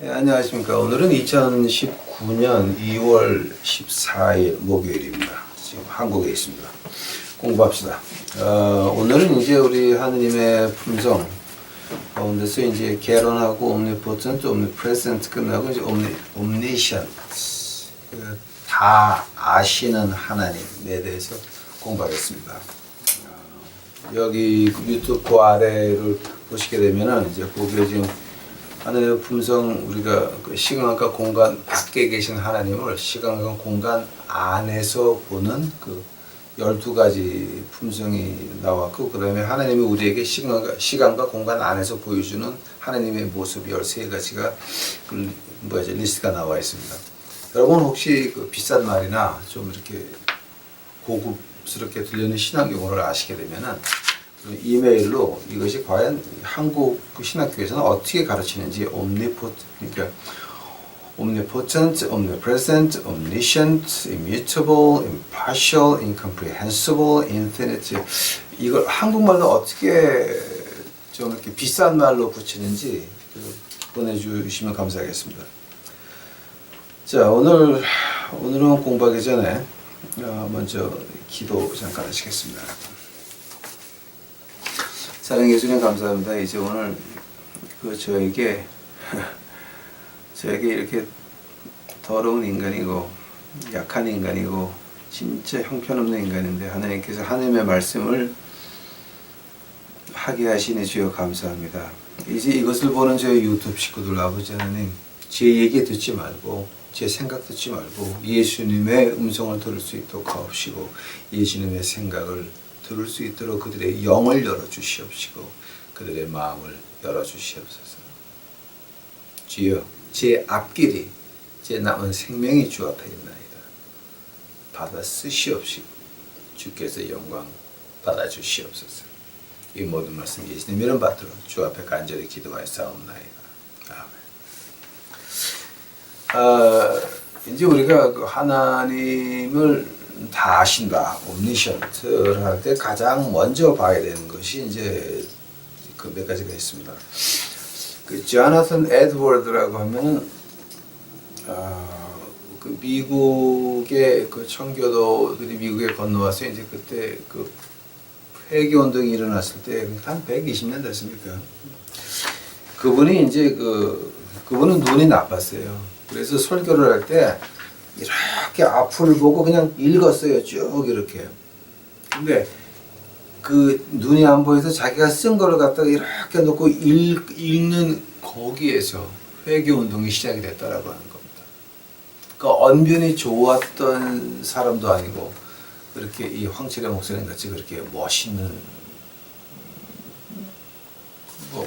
네, 안녕하십니까. 오늘은 2019년 2월 14일 목요일입니다. 지금 한국에 있습니다. 공부합시다. 오늘은 이제 우리 하느님의 품성 가운데서 이제 개론하고 omnipotent, omnipresent 끝나고 이제 omniscient, 다 아시는 하나님에 대해서 공부하겠습니다. 여기 유튜브 그 아래를 보시게 되면은 이제 거기에 지금 하나님의 품성, 우리가 그 시간과 공간 밖에 계신 하나님을 시간과 공간 안에서 보는 그 12가지 품성이 나왔고, 그 다음에 하나님이 우리에게 시간과 공간 안에서 보여주는 하나님의 모습 13가지가 리스트가 나와 있습니다. 여러분 혹시 그 비싼 말이나 좀 이렇게 고급스럽게 들리는 신학 용어를 아시게 되면은 이메일로 이것이 과연 한국 신학교에서는 어떻게 가르치는지 omnipotent, omnipresent, omniscient, immutable, impartial, incomprehensible, infinite, 이걸 한국말로 어떻게 좀 이렇게 비싼 말로 붙이는지 보내주시면 감사하겠습니다. 자, 오늘은 공부하기 전에 먼저 기도 잠깐 하시겠습니다. 사랑해 주님 감사합니다. 이제 오늘 저에게 이렇게 더러운 인간이고 약한 인간이고 진짜 형편없는 인간인데 하나님께서 하나님의 말씀을 하게 하시니 주여 감사합니다. 이제 이것을 보는 저희 유튜브 식구들 아버지 하나님, 제 얘기 듣지 말고 제 생각 듣지 말고 예수님의 음성을 들을 수 있도록 하옵시고, 예수님의 생각을 들을 수 있도록 그들의 영을 열어주시옵시고 그들의 마음을 열어주시옵소서. 주여, 제 앞길이, 제 남은 생명이 주 앞에 있나이다. 받아 쓰시옵시고 주께서 영광 받아 주시옵소서. 이 모든 말씀 예수님 이름 받도록 주 앞에 간절히 기도하여 싸움나이다. 아멘. 이제 우리가 그 하나님을 다 아신다, omniscient를 할 때 가장 먼저 봐야 되는 것이 이제 그 몇 가지가 있습니다. 그 조나선 에드워드라고 하면은 그 미국의 그 청교도들이 미국에 건너와서 이제 그때 그 회개 운동이 일어났을 때 한 120년 됐습니까? 그분이 이제 그분은 눈이 나빴어요. 그래서 설교를 할 때 이렇게 앞을 보고 그냥 읽었어요. 쭉 이렇게. 근데 그 눈이 안 보여서 자기가 쓴 걸 갖다가 이렇게 놓고 읽는 거기에서 회개 운동이 시작이 됐다라고 하는 겁니다. 그러니까 언변이 좋았던 사람도 아니고 그렇게 이 황철의 목사님 같이 그렇게 멋있는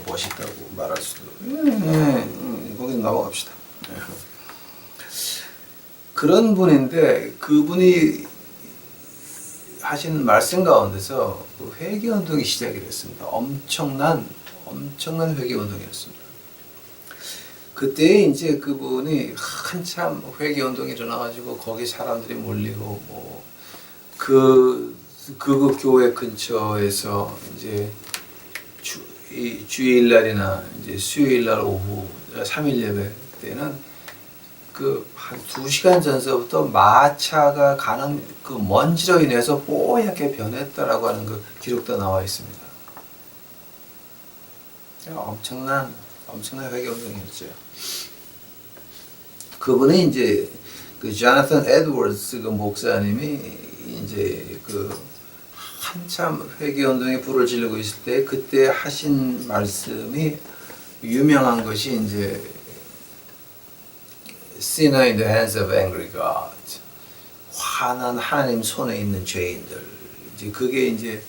멋있다고 말할 수도. 거기서 넘어갑시다. 그런 분인데 그분이 하시는 말씀 가운데서 그 회개 운동이 시작이 됐습니다. 엄청난 회개 운동이었습니다. 그때 이제 그분이 한참 회개 운동이 일어나가지고 거기 사람들이 몰리고 그 교회 근처에서 이제 주일날이나 이제 수요일날 오후 3일 예배 때는 한 2시간 전서부터 마차가 가는 그 먼지로 인해서 뽀얗게 변했다라고 하는 그 기록도 나와 있습니다. 엄청난 회개 운동이었죠. 그분이 이제 그 조나선 에드워드스 그 목사님이 이제 그 한참 회개 운동에 불을 지르고 있을 때 그때 하신 말씀이 유명한 것이 이제 Sinner in the hands of angry God. 화난 하나님 손에 있는 죄인들. 이제 그게 이제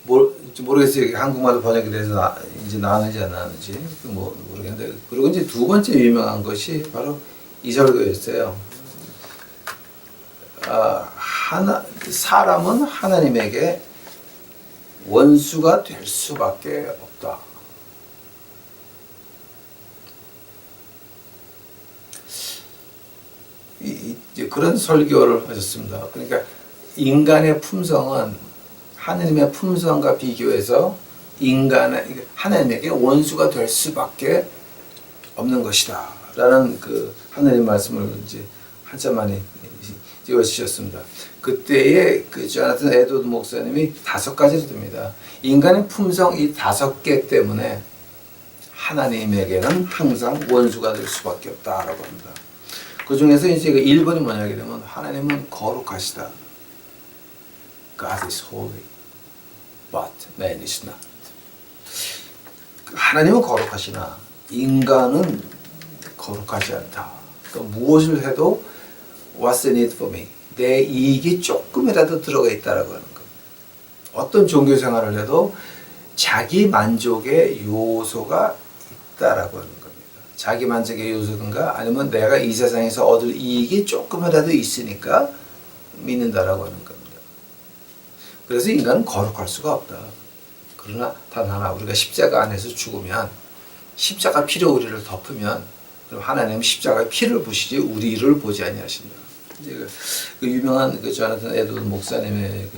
모르겠어요. 한국말로 번역이 돼서 이제 나왔는지 안 나왔는지 모르겠는데. 그리고 이제 두 번째 유명한 것이 바로 이 절거였어요. 사람은 하나님에게 원수가 될 수밖에 없다. 이제 그런 설교를 하셨습니다. 그러니까 인간의 품성은 하나님의 품성과 비교해서 하나님에게 원수가 될 수밖에 없는 것이다 라는 그 하나님 말씀을 이제 한참 만에 찍어주셨습니다. 그때의 그 조나탄 에드워드 목사님이 5가지를 듭니다. 인간의 품성 이 5개 때문에 하나님에게는 항상 원수가 될 수밖에 없다라고 합니다. 그 중에서 이제 그 1번이 뭐냐게 되면 하나님은 거룩하시다. God is holy, but man is not. 하나님은 거룩하시나 인간은 거룩하지 않다. 그러니까 무엇을 해도 What's the need for me? 내 이익이 조금이라도 들어가 있다라고 하는 것. 어떤 종교 생활을 해도 자기 만족의 요소가 있다라고 하는 겁니다. 자기 만족의 요소든가 아니면 내가 이 세상에서 얻을 이익이 조금이라도 있으니까 믿는다라고 하는 겁니다. 그래서 인간은 거룩할 수가 없다. 그러나 단 하나 우리가 십자가 안에서 죽으면 십자가 피로 우리를 덮으면 그럼 하나님은 십자가의 피를 부시지 우리를 보지 아니하신다. 이제 그 유명한 그 조나탄 에드워드 목사님의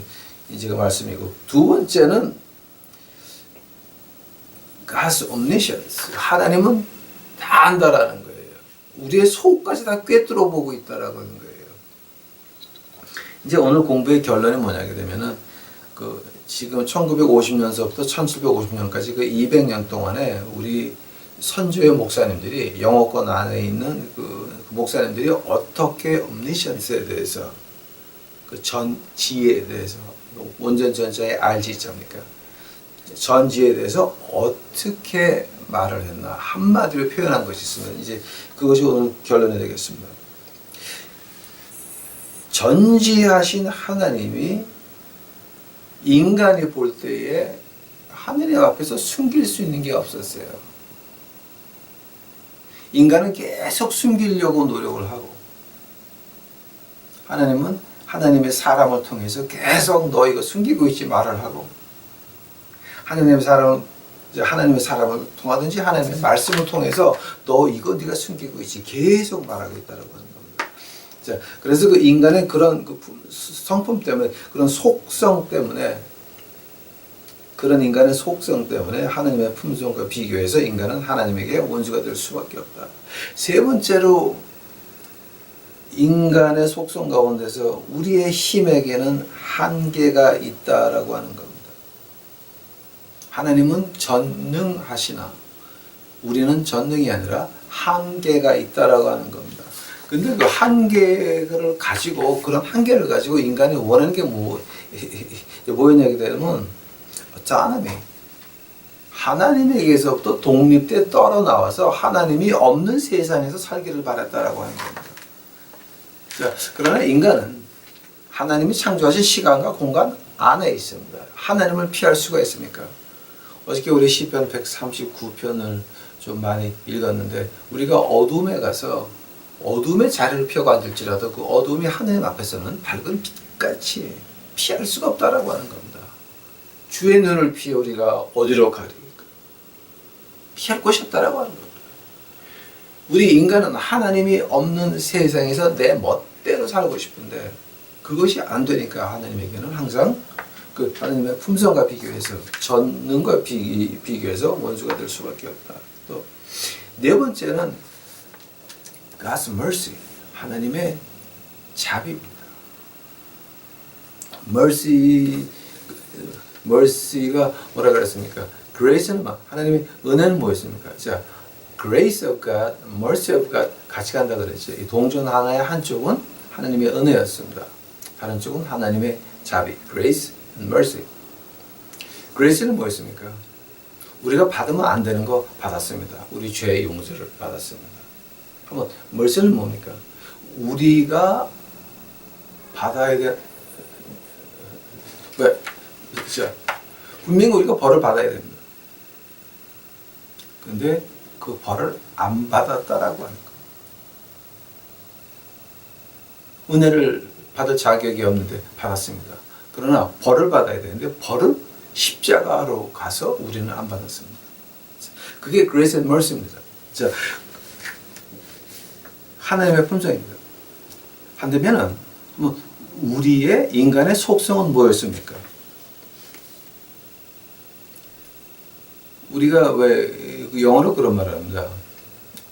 이제 말씀이고 두 번째는 God's omniscience. 하나님은 다 안다라는 거예요. 우리의 속까지 다 꿰뚫어 보고 있다라고 하는 거예요. 이제 오늘 공부의 결론이 뭐냐게 되면은 그 지금 1950년서부터 1750년까지 그 200년 동안에 우리 선조의 목사님들이 영어권 안에 있는 그 목사님들이 어떻게 omniscience에 대해서 그 전지에 대해서 원전 전자의 RG자입니까? 전지에 대해서 어떻게 말을 했나 한마디로 표현한 것이 있으면 이제 그것이 오늘 결론이 되겠습니다. 전지하신 하나님이 인간이 볼 때에 하느님 앞에서 숨길 수 있는 게 없었어요. 인간은 계속 숨기려고 노력을 하고 하나님은 하나님의 사람을 통해서 계속 너 이거 숨기고 있지 말을 하고 하나님의 사람을 통하든지 하나님의 말씀을 통해서 너 이거 네가 숨기고 있지 계속 말하고 있다라고 하는 겁니다. 자, 그래서 그 인간의 그런 그 성품 때문에 그런 속성 때문에 그런 인간의 속성 때문에 하나님의 품성과 비교해서 인간은 하나님에게 원수가 될 수밖에 없다. 세 번째로 인간의 속성 가운데서 우리의 힘에게는 한계가 있다라고 하는 겁니다. 하나님은 전능하시나 우리는 전능이 아니라 한계가 있다라고 하는 겁니다. 근데 그 한계를 가지고 그런 한계를 가지고 인간이 원하는 게 뭐였냐게 되면 하나님에게서부터 독립돼 떨어 나와서 하나님이 없는 세상에서 살기를 바랐다라고 하는 겁니다. 자, 그러나 인간은 하나님이 창조하신 시간과 공간 안에 있습니다. 하나님을 피할 수가 있습니까? 어저께 우리 시편 139편을 좀 많이 읽었는데 우리가 어둠에 가서 어둠의 자리를 펴고 앉을지라도 그 어둠이 하나님 앞에서는 밝은 빛같이 피할 수가 없다라고 하는 겁니다. 주의 눈을 피해 우리가 어디로 가리까? 피할 곳이 없다라고 하는 겁니다. 우리 인간은 하나님이 없는 세상에서 내 멋대로 살고 싶은데 그것이 안 되니까 하나님에게는 항상 그 하나님의 품성과 비교해서 전능과 비교해서 원수가 될 수밖에 없다. 또 네 번째는 God's mercy, 하나님의 자비입니다. mercy가 뭐라 그랬습니까? grace는 하나님의 은혜는 뭐였습니까? 자, grace of God, mercy of God 같이 간다 그랬죠. 이 동전 하나의 한쪽은 하나님의 은혜였습니다. 다른 쪽은 하나님의 자비, grace and mercy. grace는 뭐였습니까? 우리가 받으면 안 되는 거 받았습니다. 우리 죄의 용서를 받았습니다. 한번 mercy는 뭡니까? 우리가 받아야 돼. 왜? 자, 분명히 우리가 벌을 받아야 됩니다. 근데 그 벌을 안 받았다라고 하는 거. 은혜를 받을 자격이 없는데 받았습니다. 그러나 벌을 받아야 되는데 벌은 십자가로 가서 우리는 안 받았습니다. 그게 grace and mercy입니다. 자, 하나님의 품성입니다. 반대면은 우리의 인간의 속성은 뭐였습니까? 우리가 왜 영어로 그런 말을 합니다.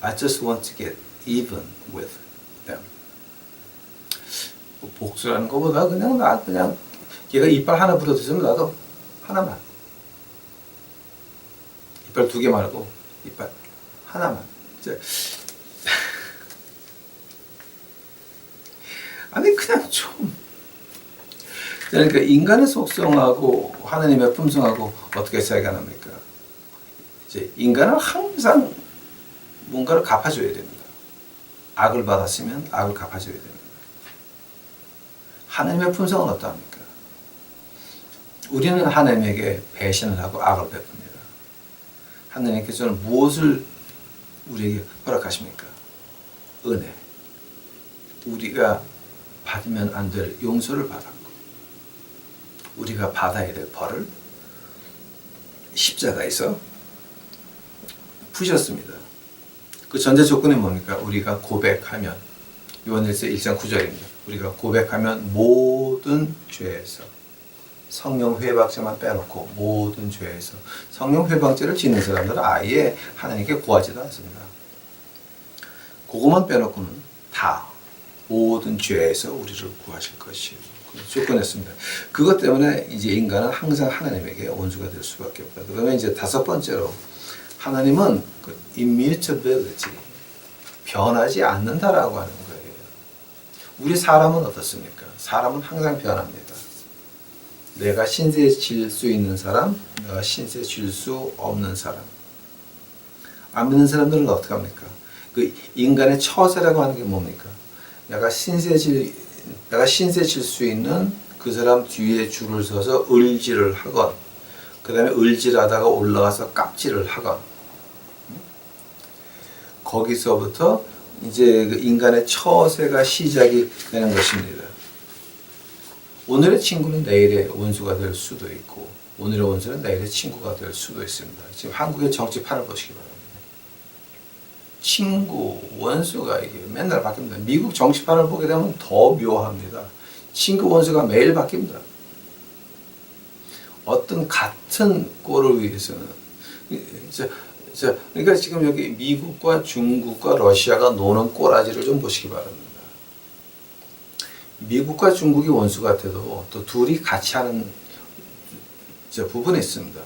I just want to get even with them. 뭐 복수라는 것보다 그냥 얘가 이빨 하나 부러뜨리면 나도 하나만. 이빨 2개 말고 이빨 하나만. 아니 그냥 좀. 그러니까 인간의 속성하고 하나님의 품성하고 어떻게 차이가 납니까? 이제 인간은 항상 뭔가를 갚아줘야 됩니다. 악을 받았으면 악을 갚아줘야 됩니다. 하나님의 품성은 어떠합니까? 우리는 하나님에게 배신을 하고 악을 베풉니다. 하나님께서는 무엇을 우리에게 허락하십니까? 은혜. 우리가 받으면 안 될 용서를 받았고 우리가 받아야 될 벌을 십자가에서 푸셨습니다. 그 전제 조건이 뭡니까? 우리가 고백하면 요한일서 1장 9절입니다. 우리가 고백하면 모든 죄에서 성령 회박죄만 빼놓고 모든 죄에서 성령 회박죄를 짓는 사람들은 아예 하나님께 구하지도 않습니다. 그것만 빼놓고는 다 모든 죄에서 우리를 구하실 것이에요. 조건했습니다. 그것 때문에 이제 인간은 항상 하나님에게 원수가 될 수밖에 없다. 그러면 이제 5번째로 하나님은 그 immutability, 변하지 않는다라고 하는 거예요. 우리 사람은 어떻습니까? 사람은 항상 변합니다. 내가 신세 질 수 있는 사람, 내가 신세 질 수 없는 사람. 안 믿는 사람들은 어떻게 합니까? 그 인간의 처세라고 하는 게 뭡니까? 내가 신세 질 수 있는 그 사람 뒤에 줄을 서서 을지를 하건, 그 다음에 을지하다가 올라가서 깍지를 하건, 거기서부터 이제 그 인간의 처세가 시작이 되는 것입니다. 오늘의 친구는 내일의 원수가 될 수도 있고, 오늘의 원수는 내일의 친구가 될 수도 있습니다. 지금 한국의 정치판을 보시기 바랍니다. 친구, 원수가 이게 맨날 바뀝니다. 미국 정치판을 보게 되면 더 묘합니다. 친구, 원수가 매일 바뀝니다. 어떤 같은 꼴을 위해서는. 그러니까 지금 여기 미국과 중국과 러시아가 노는 꼬라지를 좀 보시기 바랍니다. 미국과 중국이 원수 같아도 또 둘이 같이 하는 부분이 있습니다.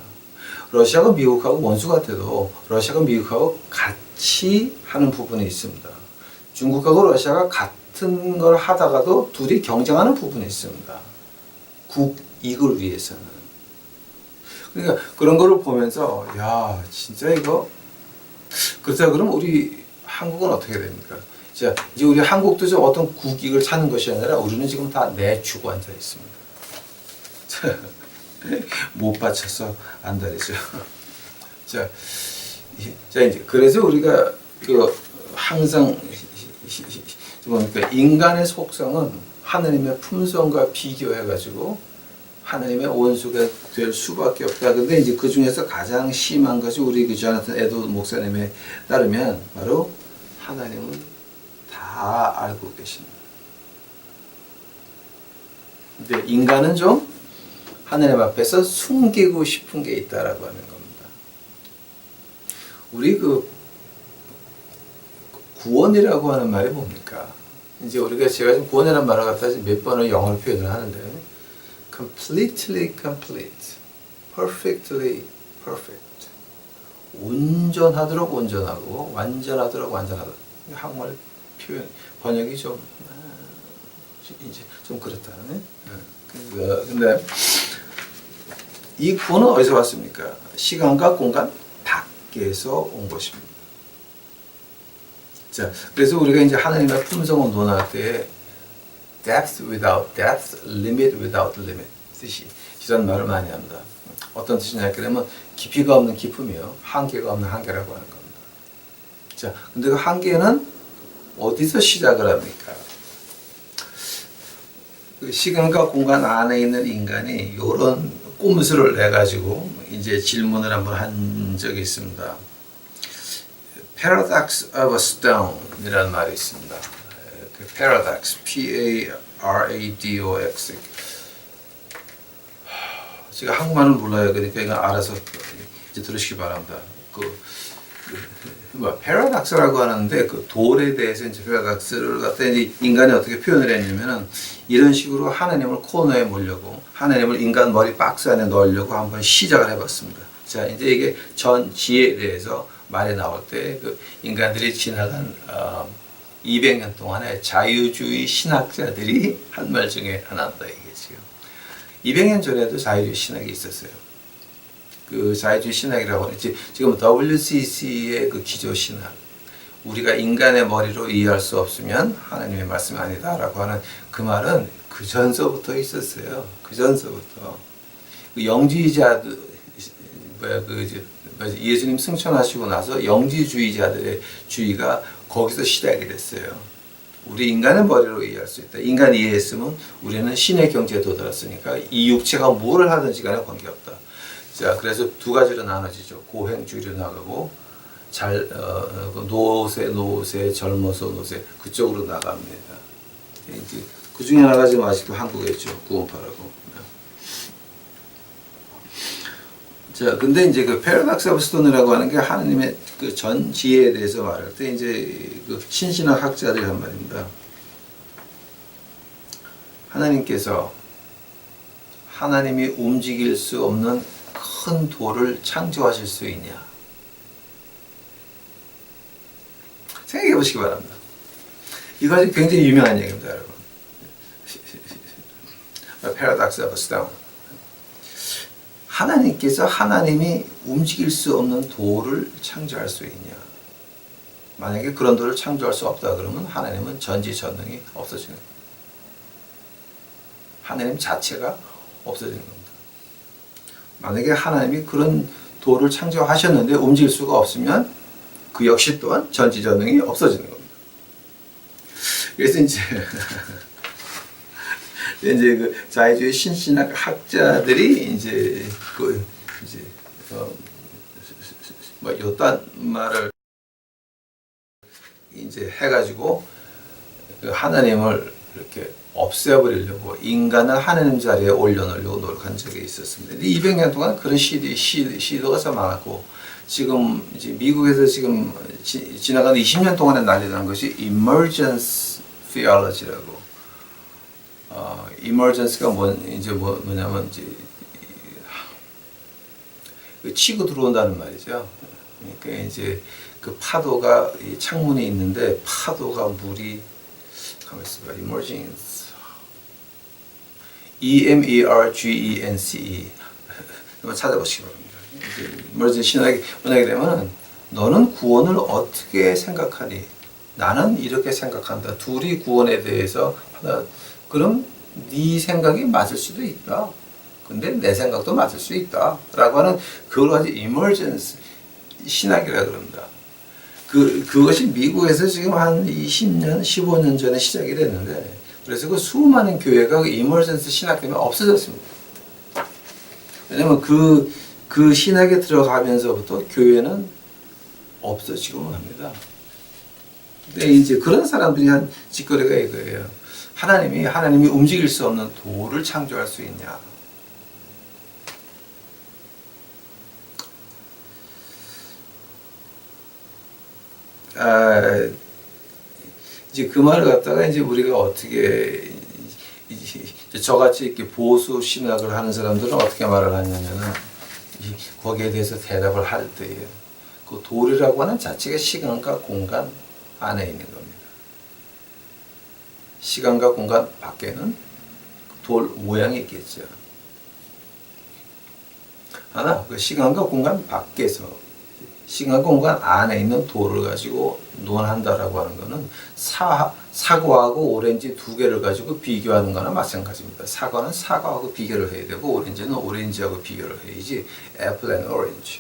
러시아가 미국하고 원수 같아도 러시아가 미국하고 같이 하는 부분이 있습니다. 중국하고 러시아가 같은 걸 하다가도 둘이 경쟁하는 부분이 있습니다. 국익을 위해서는. 그러니까 그런 거를 보면서 야 진짜 이거 그렇다 그러면 우리 한국은 어떻게 됩니까? 자, 이제 우리 한국도 좀 어떤 국익을 찾는 것이 아니라 우리는 지금 다 내주고 앉아 있습니다. 못 받쳐서 안달이죠. 자, 이제 그래서 우리가 그 항상 뭡니까? 인간의 속성은 하나님의 품성과 비교해가지고 하나님의 원수가 될 수밖에 없다. 근데 이제 그 중에서 가장 심한 것이 우리 그 조나탄 에드워드 목사님에 따르면 바로 하나님은 다 알고 계십니다. 근데 인간은 좀 하나님 앞에서 숨기고 싶은 게 있다라고 하는 겁니다. 우리 그 구원이라고 하는 말이 뭡니까? 이제 우리가 제가 지금 구원이라는 말을 갖다 몇 번을 영어로 표현을 하는데 completely complete, perfectly perfect, 온전하도록 온전하고 완전하도록 완전하도록. 한국말 표현 번역이 좀 이제 좀 그렇다. 근데 이 구원은 어디서 왔습니까? 시간과 공간 밖에서 온 것입니다. 자, 그래서 우리가 이제 하나님의 품성을 논할 때 depth without depth, limit without limit 뜻이 이런 말을 많이 합니다. 어떤 뜻이냐 그러면 깊이가 없는 깊음이요, 한계가 없는 한계라고 하는 겁니다. 자, 근데 그 한계는 어디서 시작을 합니까? 그 시간과 공간 안에 있는 인간이 이런 꼼수를 내 가지고 이제 질문을 한번 한 적이 있습니다. Paradox of a stone 이라는 말이 있습니다. 그 paradox, P-A-R-A-D-O-X. 제가 한국말은 몰라요. 그러니까 이거 알아서 이제 들으시기 바랍니다. 뭐 패러닥스라고 하는데 그 돌에 대해서 이제 패러닥스를 갖다 이제 인간이 어떻게 표현을 했냐면은 이런 식으로 하나님을 코너에 몰려고 하나님을 인간 머리 박스 안에 넣으려고 한번 시작을 해봤습니다. 자 이제 이게 전지에 대해서 말이 나올 때 그 인간들이 지나간 200년 동안에 자유주의 신학자들이 한 말 중에 하나다 이게 지금 200년 전에도 자유주의 신학이 있었어요. 그 자유주의 신학이라고 하는 지금 WCC의 그 기조 신학, 우리가 인간의 머리로 이해할 수 없으면 하나님의 말씀이 아니다라고 하는 그 말은 그 전서부터 있었어요. 그 전서부터 그 영지주의자들 예수님 승천하시고 나서 영지주의자들의 주의가 거기서 시작이 됐어요. 우리 인간의 머리로 이해할 수 있다. 인간이 이해했으면 우리는 신의 경지에 도달했으니까 이 육체가 뭐를 하든지 간에 관계없다. 자, 그래서 두 가지로 나눠지죠. 고행주의로 나가고 노세, 젊어서 노세 그쪽으로 나갑니다. 이제 그 중에 하나가 지금 아직도 한국에 있죠. 구원파라고. 자, 근데 이제 그 패러닥스 오브 스톤이라고 하는 게 하나님의 그 전 지혜에 대해서 말할 때 이제 그 신신학 학자들이 한 말입니다. 하나님께서 하나님이 움직일 수 없는 큰 돌을 창조하실 수 있냐? 생각해 보시기 바랍니다. 이것이 굉장히 유명한 얘기입니다, 여러분. 패러닥스 오브 스톤. 하나님께서 하나님이 움직일 수 없는 돌을 창조할 수 있냐? 만약에 그런 돌을 창조할 수 없다 그러면 하나님은 전지전능이 없어지는 겁니다. 하나님 자체가 없어지는 겁니다. 만약에 하나님이 그런 돌을 창조하셨는데 움직일 수가 없으면 그 역시 또한 전지전능이 없어지는 겁니다. 그래서 이제 그 자유주의 신신학 학자들이 이제 요딴 말을 이제 해가지고 그 하나님을 이렇게 없애버리려고 인간을 하나님 자리에 올려놓으려고 노력한 적이 있었습니다. 200년 동안 그런 시도가 참 많았고 지금 이제 미국에서 지금 지나간 20년 동안에 난리 난 것이 emergence theology라고. emergence가 뭐냐면 이제 치고 들어온다는 말이죠. 그러니까 이제 그 파도가 이 창문이 있는데 파도가 물이 가만 있어봐. emergence. E-M-E-R-G-E-N-C-E. 한번 찾아보시기 바랍니다. emergence 신학이 뭐냐게 되면 너는 구원을 어떻게 생각하니? 나는 이렇게 생각한다. 둘이 구원에 대해서 하나. 그럼 네 생각이 맞을 수도 있다. 근데 내 생각도 맞을 수 있다. 라고 하는 그걸 가지고 emergence 신학이라고 그럽니다. 그것이 미국에서 지금 한 20년, 15년 전에 시작이 됐는데, 그래서 그 수많은 교회가 그 emergence 신학 때문에 없어졌습니다. 왜냐면 그 신학에 들어가면서부터 교회는 없어지고 합니다. 근데 이제 그런 사람들이 한 짓거리가 이거예요. 하나님이 움직일 수 없는 돌을 창조할 수 있냐? 이제 그 말을 갖다가 이제 우리가 어떻게 저같이 이렇게 보수 신학을 하는 사람들은 어떻게 말을 하냐면은 거기에 대해서 대답을 할 때에 그 돌이라고 하는 자체가 시간과 공간 안에 있는 겁니다. 시간과 공간 밖에는 돌 모양이 있겠죠. 하나, 그 시간과 공간 밖에서 시간과 공간 안에 있는 돌을 가지고 논한다라고 하는 것은 사과하고 오렌지 두 개를 가지고 비교하는 거나 마찬가지입니다. 사과는 사과하고 비교를 해야 되고 오렌지는 오렌지하고 비교를 해야지. 애플 앤 오렌지.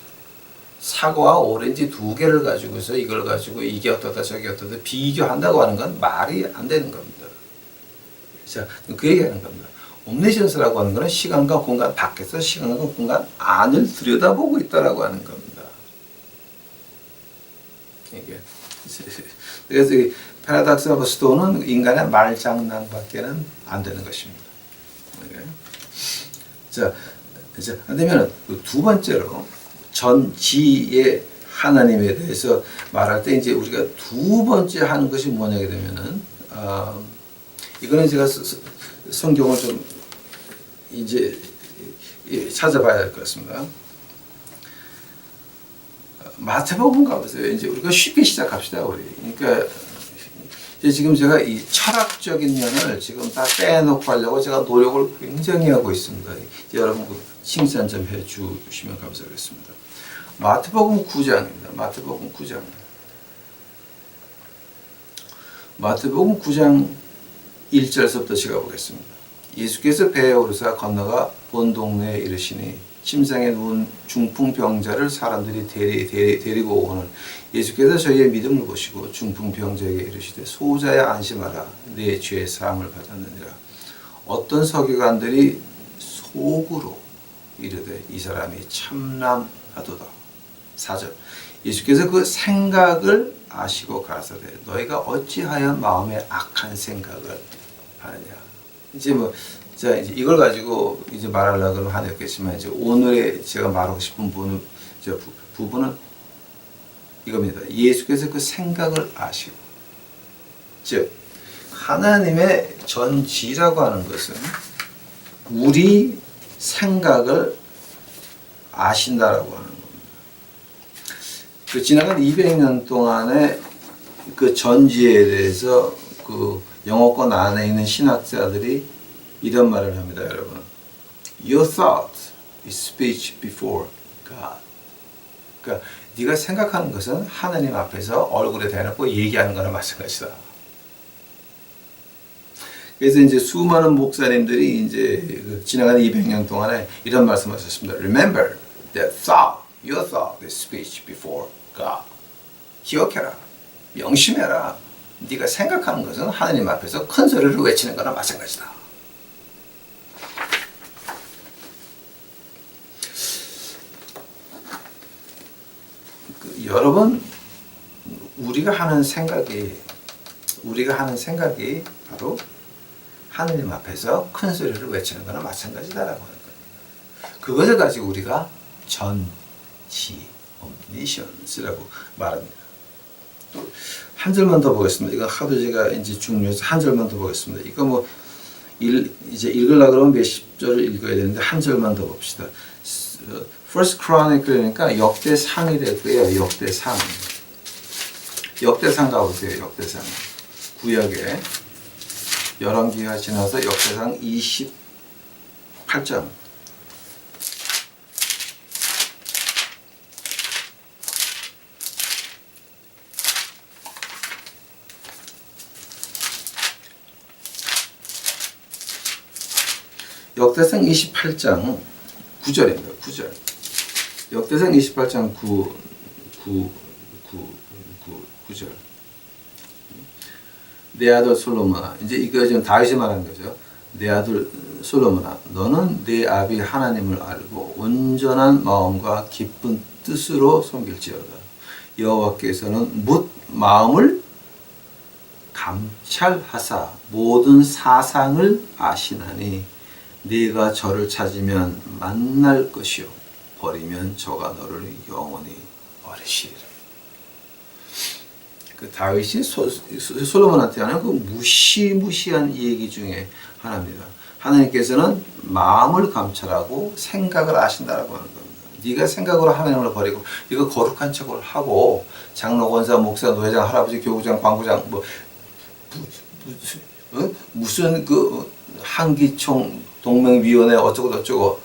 사과와 오렌지 두 개를 가지고서 이걸 가지고 이게 어떻다 저게 어떻다 비교한다고 하는 건 말이 안 되는 겁니다. 자, 그 얘기하는 겁니다. 옴니션스라고 하는 것은 시간과 공간 밖에서 시간과 공간 안을 들여다보고 있다라고 하는 겁니다. 이게 그래서 이 패러닥스 오브 스톤은 인간의 말장난밖에는 안 되는 것입니다. 자, 안 되면 두 번째로 전지의 하나님에 대해서 말할 때 이제 우리가 두 번째 하는 것이 뭐냐게 되면은 이거는 제가 성경을 좀 이제 찾아봐야 될 것 같습니다. 마태복음 가보세요. 이제 우리가 쉽게 시작합시다, 우리. 그러니까 이제 지금 제가 이 철학적인 면을 지금 다 빼놓고 하려고 제가 노력을 굉장히 하고 있습니다. 여러분 칭찬 좀 해주시면 감사하겠습니다. 마태복음 9장입니다. 마태복음 9장. 마태복음 9장 1절에서부터 제가 보겠습니다. 예수께서 배에 오르사 건너가 본 동네에 이르시니 침상에 누운 중풍병자를 사람들이 데리고 오거늘 예수께서 저희의 믿음을 보시고 중풍병자에게 이르시되 소자야 안심하라 내 죄의 사함을 받았느니라. 어떤 서기관들이 속으로 이르되 이 사람이 참남하도다. 4절 예수께서 그 생각을 아시고 가라사대 너희가 어찌하여 마음에 악한 생각을 하느냐. 이제 뭐 자 이제 이걸 가지고 이제 말하려고 하겠지만 이제 오늘의 제가 말하고 싶은 부분은 이겁니다. 예수께서 그 생각을 아시고, 즉 하나님의 전지라고 하는 것은 우리 생각을 아신다라고 하는 겁니다. 그 지나간 200년 동안의 그 전지에 대해서 그 영어권 안에 있는 신학자들이 이런 말을 합니다, 여러분. Your thought is speech before God. 그러니까 네가 생각하는 것은 하나님 앞에서 얼굴에 대놓고 얘기하는 거나 마찬가지다. 그래서 이제 수많은 목사님들이 이제 지나가는 200년 동안에 이런 말씀하셨습니다. Remember that thought, your thought is speech before God. 기억해라. 명심해라. 네가 생각하는 것은 하나님 앞에서 큰 소리를 외치는 거나 마찬가지다. 여러분, 우리가 하는 생각이 바로 하나님 앞에서 큰 소리를 외치는 거나 마찬가지다라고 하는 거예요. 그것을 가지고 우리가 전지, omniscience라고 말합니다. 또 한 절만 더 보겠습니다. 이거 하도 제가 이제 중요해서 한 절만 더 보겠습니다. 이거 뭐 이제 읽으려고 그러면 몇십 절을 읽어야 되는데 한 절만 더 봅시다. First Chronicle니까 역대상이 될 거예요. 역대상. 역대상 가보세요. 역대상. 구약에 열왕기가 지나서 역대상 28장. 역대상 28장 9절입니다. 9절. 역대상 28장 9절. 내 아들 솔로몬아, 이제 이거 지금 다윗이 말하는 거죠. 내 아들 솔로몬아, 너는 내 아비 하나님을 알고 온전한 마음과 기쁜 뜻으로 섬길지어다. 여호와께서는 뭇 마음을 감찰하사 모든 사상을 아시나니 네가 저를 찾으면 만날 것이요 버리면 저가 너를 영원히 버리시리라. 그 다윗이 솔로몬한테 하는 그 무시무시한 얘기 중에 하나입니다. 하나님께서는 마음을 감찰하고 생각을 아신다라고 하는 겁니다. 네가 생각으로 하나님을 버리고 네가 거룩한 척을 하고 장로, 권사, 목사, 노회장, 할아버지, 교구장, 광구장 무슨 그 한기총 동맹위원회 어쩌고 저쩌고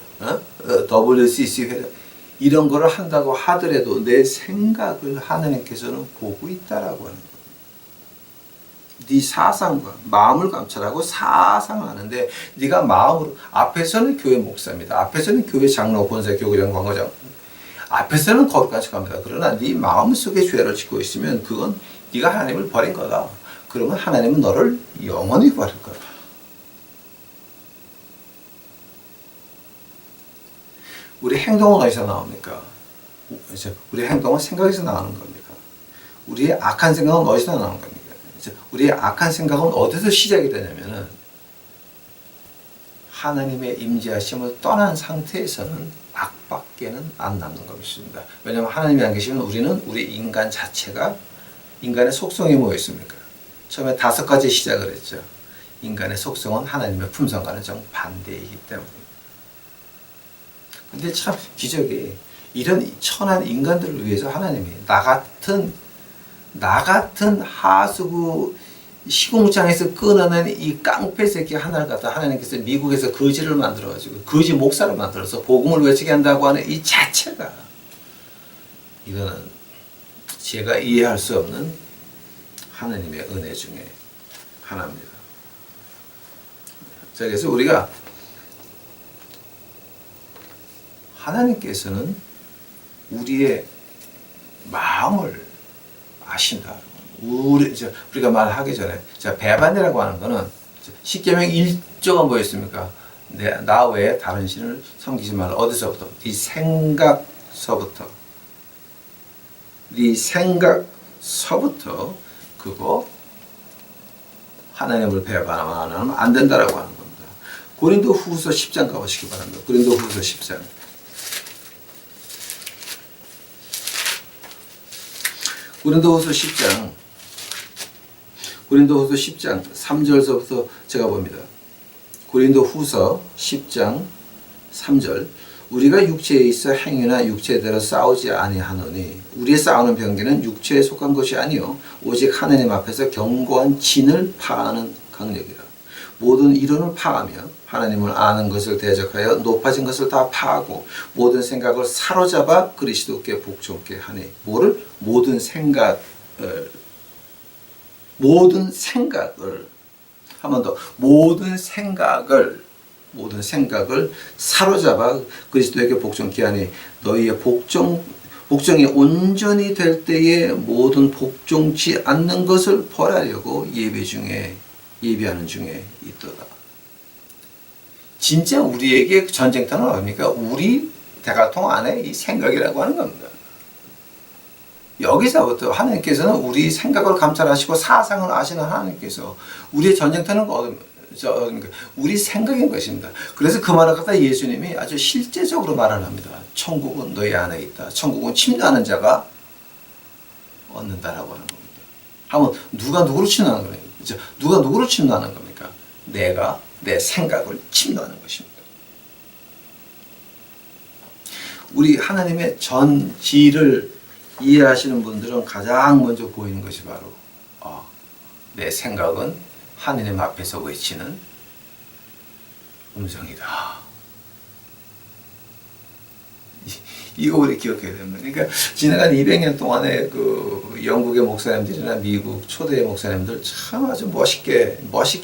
WCC 회장 이런 거를 한다고 하더라도 내 생각을 하나님께서는 보고 있다라고 하는 거예요. 네 사상과 마음을 감찰하고 사상을 하는데 네가 마음으로 앞에서는 교회 목사입니다. 앞에서는 교회 장로, 권사, 교구장, 광고장 앞에서는 거룩한 척합니다. 그러나 네 마음속에 죄를 짓고 있으면 그건 네가 하나님을 버린 거다. 그러면 하나님은 너를 영원히 버릴 거다. 우리 행동은 어디서 나옵니까? 우리 행동은 생각에서 나오는 겁니다. 우리의 악한 생각은 어디서 나오는 겁니까? 우리의 악한 생각은 어디서 시작이 되냐면은 하나님의 임재하심을 떠난 상태에서는 악박 밖에는 안 남는 것입니다. 왜냐하면 하나님이 안 계시면 우리 인간 자체가 인간의 속성이 뭐였습니까? 처음에 5가지 시작을 했죠. 인간의 속성은 하나님의 품성과는 정반대이기 때문입니다. 근데 참 기적이 이런 천한 인간들을 위해서 하나님이 나 같은 하수구 시공장에서 끊어낸 이 깡패 새끼 하나를 갖다 하나님께서 미국에서 거지를 만들어가지고 거지 목사를 만들어서 복음을 외치게 한다고 하는 이 자체가 이거는 제가 이해할 수 없는 하나님의 은혜 중에 하나입니다. 자, 그래서 우리가 하나님께서는 우리의 마음을 아신다. 우리가 말하기 전에 배반이라고 하는 것은 십계명 1조가 뭐였습니까? 나 외에 다른 신을 섬기지 말라. 어디서부터? 네 생각서부터 그거 하나님을 배반하면 안 된다라고 하는 겁니다. 고린도 후서 10장 가보시기 바랍니다. 고린도 후서 10장. 고린도후서 10장 3절서부터 제가 봅니다. 고린도후서 10장 3절. 우리가 육체에 있어 행위나 육체대로 싸우지 아니하노니 우리의 싸우는 병기는 육체에 속한 것이 아니요 오직 하나님 앞에서 견고한 진을 파하는 강력이라. 모든 이론을 파하며 하나님을 아는 것을 대적하여 높아진 것을 다 파하고 모든 생각을 사로잡아 그리스도께 복종케 하니. 뭐를? 모든 생각을 한 번 더 모든 생각을 사로잡아 그리스도에게 복종케 하니. 너희의 복종이 온전히 될 때에 모든 복종치 않는 것을 벌하려고 예비하는 중에 있도다. 진짜 우리에게 전쟁터는 어딥니까? 우리 대가통 안에 이 생각이라고 하는 겁니다. 여기서부터 하나님께서는 우리 생각을 감찰하시고 사상을 아시는 하나님께서 우리의 전쟁터는 어딥니까? 우리 생각인 것입니다. 그래서 그 말을 갖다 예수님이 아주 실제적으로 말을 합니다. 천국은 너희 안에 있다. 천국은 침노하는 자가 얻는다라고 하는 겁니다. 하면 누가 누구를 침노하는 겁니까? 누가 누구를 침노하는 겁니까? 내가 내 생각을 침노하는 것입니다. 우리 하나님의 전지를 이해하시는 분들은 가장 먼저 보이는 것이 바로 내 생각은 하나님 앞에서 외치는 음성이다. 이거 우리 기억해야 됩니다. 그러니까 지나간 200년 동안에 그 영국의 목사님들이나 미국 초대의 목사님들 참 아주 멋있게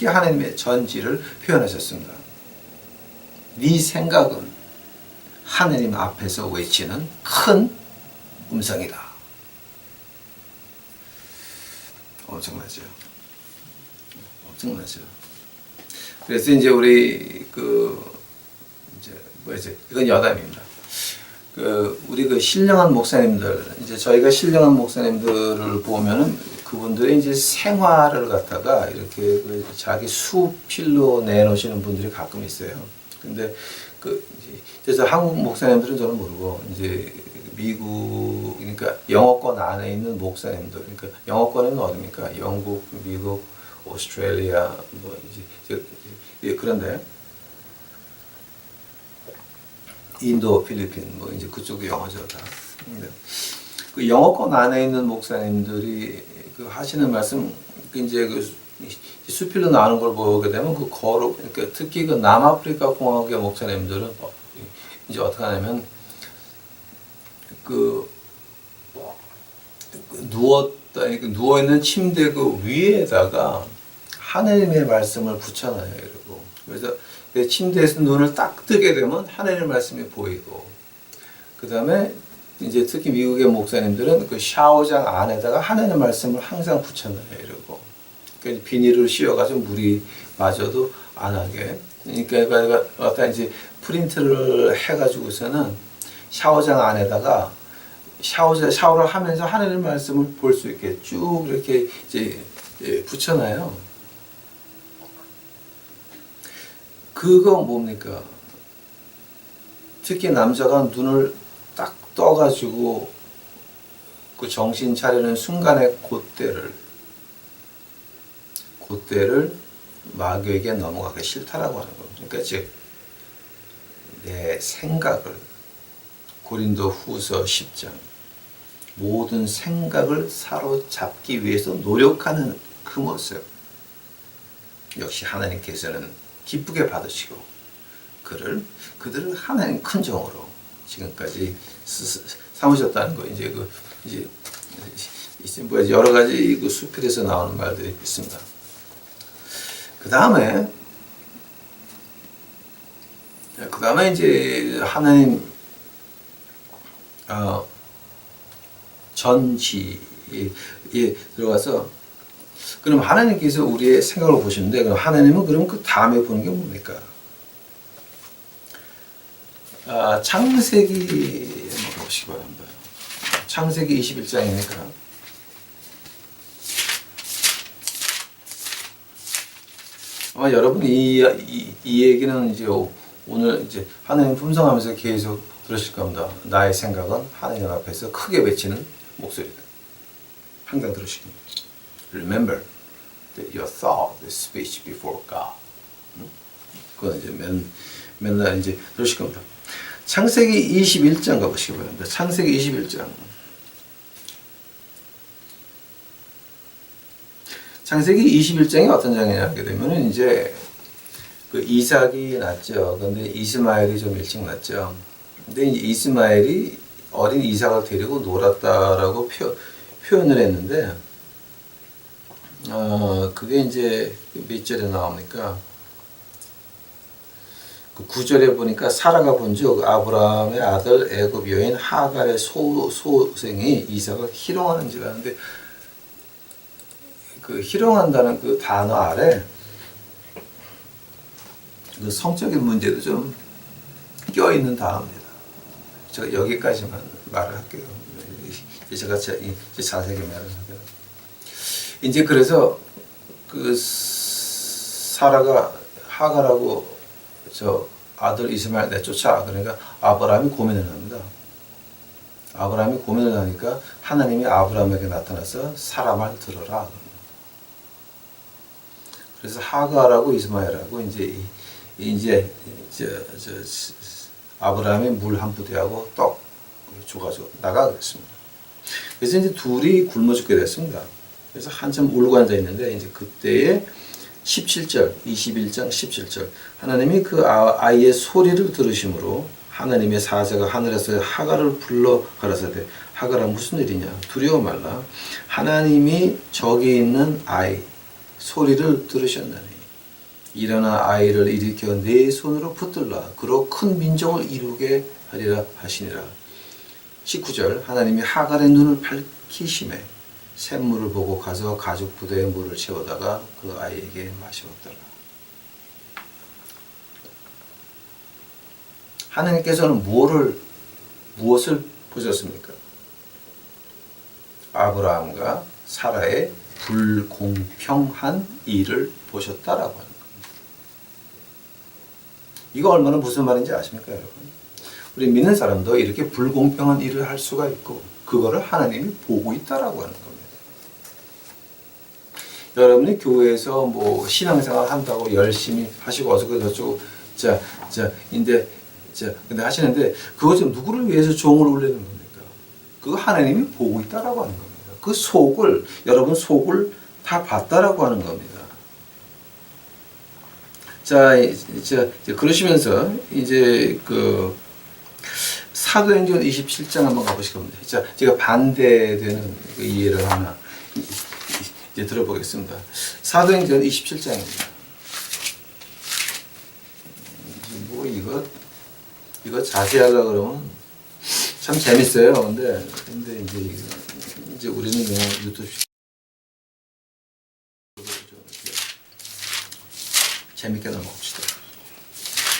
하나님의 전지를 표현하셨습니다. 네 생각은 하나님 앞에서 외치는 큰 음성이다. 엄청나죠. 그래서 이제 우리 이건 여담입니다. 우리 신령한 목사님들, 이제 저희가 신령한 목사님들을 보면은 그분들의 이제 생활을 갖다가 이렇게 자기 수필로 내놓으시는 분들이 가끔 있어요. 근데 그래서 한국 목사님들은 저는 모르고 이제 미국, 그러니까 영어권 안에 있는 목사님들, 그러니까 영어권에는 어디입니까? 영국, 미국, 오스트레일리아, 그런데 인도, 필리핀, 이제 그쪽도 영어죠, 다. 그 영어권 안에 있는 목사님들이 하시는 말씀, 이제 수필로 나오는 걸 보게 되면 그러니까 특히 남아프리카 공화국의 목사님들은 이제 어떻게 하냐면 누워있는 침대 위에다가 하나님의 말씀을 붙여놔요, 이러고. 그래서 내 침대에서 눈을 딱 뜨게 되면 하나님의 말씀이 보이고, 그 다음에 이제 특히 미국의 목사님들은 그 샤워장 안에다가 하나님의 말씀을 항상 붙여놔요, 이러고. 그러니까 비닐을 씌워가지고 물이 맞아도 안 하게. 그러니까 어떤 이제 프린트를 해가지고서는 샤워장 안에다가 샤워를 하면서 하나님의 말씀을 볼 수 있게 쭉 이렇게 이제 붙여놔요. 그거 뭡니까? 특히 남자가 눈을 떠가지고 그 정신 차리는 순간에 그때를 마귀에게 넘어가기 싫다라고 하는 겁니다. 그러니까 즉 내 생각을 고린도 후서 10장 모든 생각을 사로잡기 위해서 노력하는 그 모습 역시 하나님께서는 기쁘게 받으시고 그들을 하나님 큰 종으로 지금까지 삼으셨다는 거 이제 여러 가지 그 수필에서 나오는 말들이 있습니다. 그 다음에 이제 하나님 전지에 들어가서 그럼 하나님께서 우리의 생각을 보시는데 그럼 하나님은 그럼 그 다음에 보는 게 뭡니까? 창세기 한번 보시기 바랍니다. 창세기 21장입니까? 아마 여러분 이 얘기는 이제 오늘 이제 하나님 품성하면서 계속 들으실 겁니다. 나의 생각은 하나님 앞에서 크게 외치는 목소리다. 항상 들으실 겁니다. Remember that your thought is speech before God. 그건 이제 맨날 이제 들으실 겁니다. 창세기 21장 가보시기 바랍니다. 창세기 21장. 창세기 21장이 어떤 장이냐 하게 되면은 이제 그 이삭이 낳죠. 근데 이스마엘이 좀 일찍 낳죠. 근데 이제 이스마엘이 어린 이삭을 데리고 놀았다라고 표현을 했는데, 그게 이제 몇 절에 나옵니까? 그 9절에 보니까 사라가 본즉 아브라함의 아들 애굽 여인 하갈의 소생이 이삭을 희롱하는지라 하는데, 그 희롱한다는 그 단어 아래 그 성적인 문제도 좀 껴있는 단어입니다. 제가 여기까지만 말을 할게요. 제가 자세하게 말을 할게요. 이제 그래서 그 사라가 하갈하고 저 아들 이스마엘 내쫓아. 그러니까 아브라함이 고민을 합니다. 아브라함이 고민을 하니까 하나님이 아브라함에게 나타나서 사라 말 들어라. 그래서 하갈하고 이스마엘하고 이제 아브라함이 물 한 부대하고 떡 줘가지고 나가 그랬습니다. 그래서 이제 둘이 굶어 죽게 됐습니다. 그래서 한참 울고 앉아 있는데 이제 그때에 17절, 21장 17절 하나님이 그 아이의 소리를 들으심으로 하나님의 사자가 하늘에서 하갈을 불러 가라사대 하갈아 무슨 일이냐 두려워 말라 하나님이 저기 있는 아이 소리를 들으셨나니 일어나 아이를 일으켜 내 손으로 붙들라 그로 큰 민족을 이루게 하리라 하시니라. 19절 하나님이 하갈의 눈을 밝히심에 샘물을 보고 가서 가죽 부대에 물을 채우다가 그 아이에게 마시었더라. 하나님께서는 무엇을 보셨습니까? 아브라함과 사라의 불공평한 일을 보셨다라고 하는 겁니다. 이거 얼마나 무슨 말인지 아십니까, 여러분? 우리 믿는 사람도 이렇게 불공평한 일을 할 수가 있고 그거를 하나님이 보고 있다라고 하는 겁니다. 여러분이 교회에서 뭐 신앙생활 한다고 열심히 하시고 어쩌고 저쩌고 근데 하시는데 그거 지금 누구를 위해서 종을 올리는 겁니까? 그거 하나님이 보고 있다라고 하는 겁니다. 그 속을 여러분 속을 다 봤다라고 하는 겁니다. 자, 그러시면서 이제 그 사도행전 27장 한번 가보실 겁니다. 자, 제가 반대되는 그 이해를 하나 이제 들어보겠습니다. 사도행전 27장입니다. 뭐 이거 자세히 하려고 그러면 참 재밌어요. 근데 이제 우리는 그냥 유튜브 재밌게 넘어갑시다.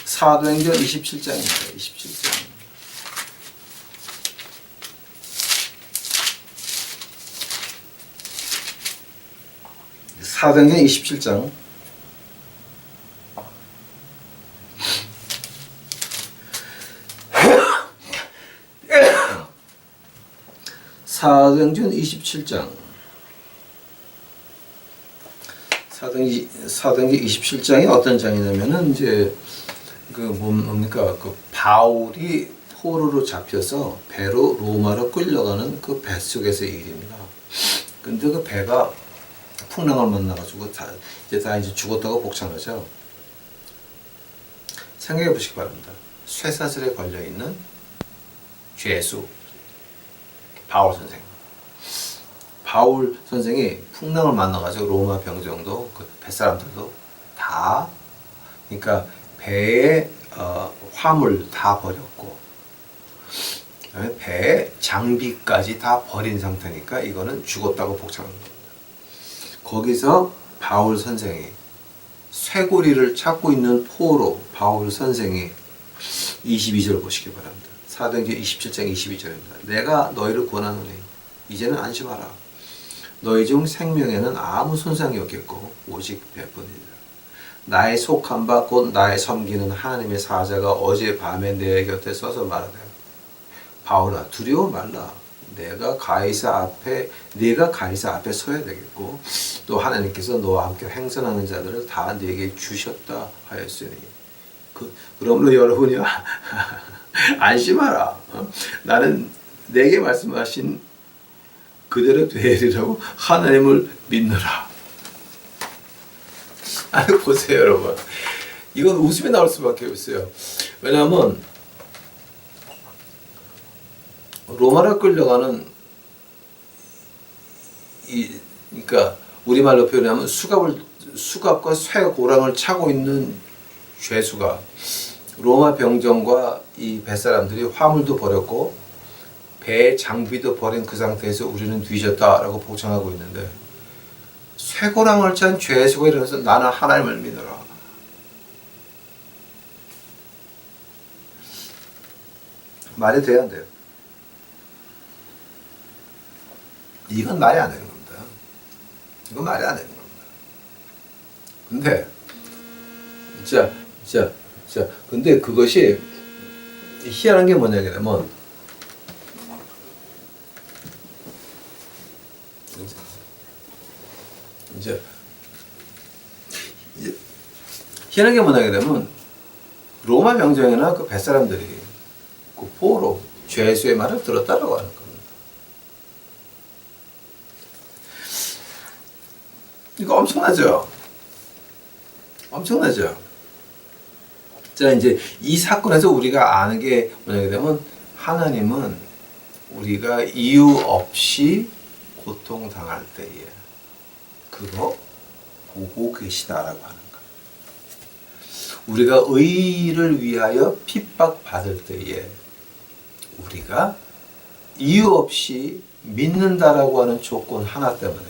사도행전 27장입니다. 27장. 사도행전 27장. 사도행전 27장. 사도행전 27장이 어떤 장이냐면은 이제 뭡니까? 그 바울이 포로로 잡혀서 배로 로마로 끌려가는 그 배 속에서의 일입니다. 근데 그 배가 풍랑을 만나가지고 이제 죽었다고 복창하죠. 생각해 보시기 바랍니다. 쇠사슬에 걸려 있는 죄수 바울 선생. 바울 선생이 풍랑을 만나가지고 로마 병정도 그 뱃사람들도 다, 그러니까 배에 화물 다 버렸고, 그다음에 배에 장비까지 다 버린 상태니까 이거는 죽었다고 복창하는 겁니다. 거기서 바울 선생이 쇠고리를 찾고 있는 포로 바울 선생이 22절 보시기 바랍니다. 사도행전 27장 22절입니다. 내가 너희를 권하노니 이제는 안심하라. 너희 중 생명에는 아무 손상이 없겠고 오직 배뿐이니라. 나의 속한 바 곧 나의 섬기는 하나님의 사자가 어제 밤에 내 곁에 서서 말하되 바울아 두려워 말라. 네가 가이사 앞에 서야 되겠고 또 하나님께서 너와 함께 행선하는 자들을 다 네게 주셨다 하였으니 그러므로 여러분이 안심하라. 나는 내게 말씀하신 그대로 되리라고 하나님을 믿노라. 아니 보세요 여러분. 이건 웃음이 나올 수밖에 없어요. 왜냐하면 로마로 끌려가는 그러니까 우리말로 표현하면 수갑과 쇠고랑을 차고 있는 죄수가 로마 병정과 이 뱃사람들이 화물도 버렸고 배 장비도 버린 그 상태에서 우리는 뒤졌다라고 복창하고 있는데 쇠고랑을 찬 죄수가 일어나서 나는 하나님을 믿어라. 말이 돼야 안 돼요? 이건 말이 안 되는 겁니다. 이건 말이 안 되는 겁니다. 근데 근데 그것이 희한한 게 뭐냐면 이제 희한한 게 뭐냐면 로마 병정이나 그 뱃사람들이 그 포로 죄수의 말을 들었다라고 하는 겁니다. 이거 엄청나죠? 엄청나죠? 자, 이제 이 사건에서 우리가 아는 게 뭐냐면 하나님은 우리가 이유 없이 고통당할 때에 그거 보고 계시다라고 하는 거예요. 우리가 의를 위하여 핍박받을 때에 우리가 이유 없이 믿는다라고 하는 조건 하나 때문에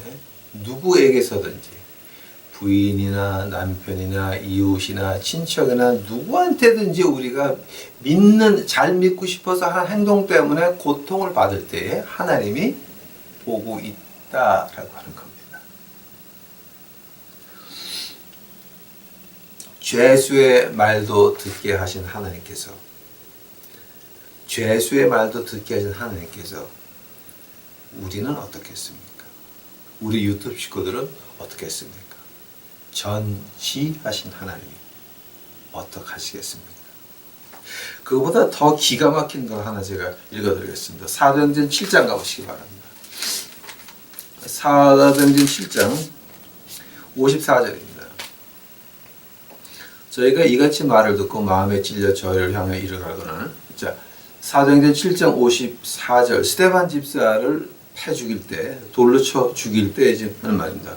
누구에게서든지 부인이나 남편이나 이웃이나 친척이나 누구한테든지 우리가 잘 믿고 싶어서 한 행동 때문에 고통을 받을 때에 하나님이 보고 있다라고 하는 겁니다. 죄수의 말도 듣게 하신 하나님께서 우리는 어떻겠습니까? 우리 유튜브 식구들은 어떻겠습니까? 전지하신 하나님이 어떻게 하시겠습니까? 그거보다 더 기가 막힌 걸 하나 제가 읽어드리겠습니다. 사도행전 7장 가보시기 바랍니다. 사도행전 7장 54절입니다. 저희가 이같이 말을 듣고 마음에 찔려 저희를 향해 이르가거늘. 자, 사도행전 7장 54절 스데반 집사를 패 죽일 때, 돌로 쳐 죽일 때 이제 하는 말입니다.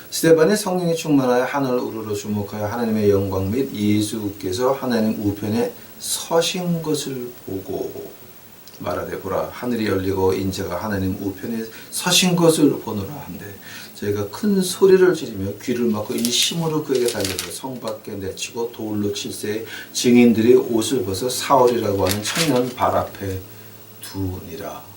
스데반이 성령에 충만하여 하늘을 우러러 주목하여 하나님의 영광 및 예수께서 하나님 우편에 서신 것을 보고 말하되 보라 하늘이 열리고 인자가 하나님 우편에 서신 것을 보노라 한데 저희가 큰 소리를 지르며 귀를 막고 이 힘으로 그에게 달려서 성 밖에 내치고 돌로 칠세 증인들이 옷을 벗어 사울이라고 하는 청년 발 앞에 두니라.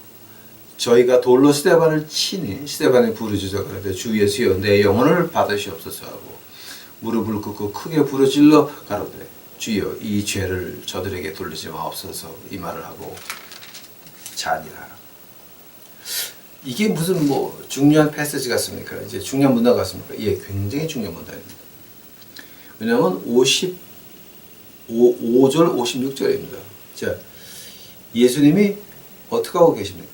저희가 돌로 스데반을 치니 스데반이 부르짖어 가로되 주 예수여 내 영혼을 받으시옵소서 하고 무릎을 꿇고 크게 부르질러 가로되 주여 이 죄를 저들에게 돌리지 마옵소서 이 말을 하고 자니라. 이게 무슨 뭐 중요한 패스지 같습니까? 이제 중요한 문단 같습니까? 예, 굉장히 중요한 문단입니다. 왜냐하면 5절 56절입니다. 자, 예수님이 어떻게 하고 계십니까?